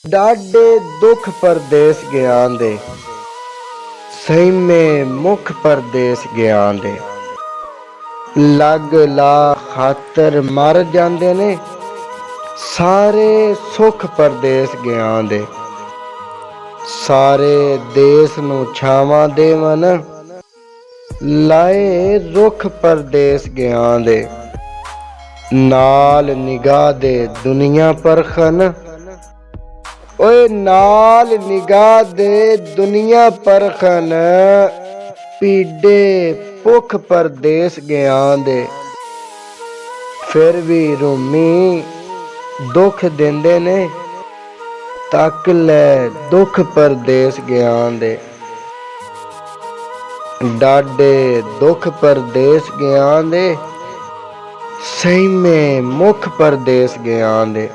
Dadae दुख परदेस ज्ञान दे, सहीमे मुख परदेस ज्ञान दे। लग ला खातर मर जांदे ने, सारे सुख परदेस ज्ञान दे। सारे देस नू छावां देवन, लाए रुख परदेस ज्ञान दे। नाल निगाह दे दुनिया परखन, ओए नाल निगाह दे दुनिया परखन। पीडे भुख परदेस ज्ञान दे। फिर भी रूमी दुख देंदे ने, तक लै दुख परदेस ज्ञान दे। डाडे दुख परदेस ज्ञान दे, सहीमे मुख परदेस ज्ञान दे।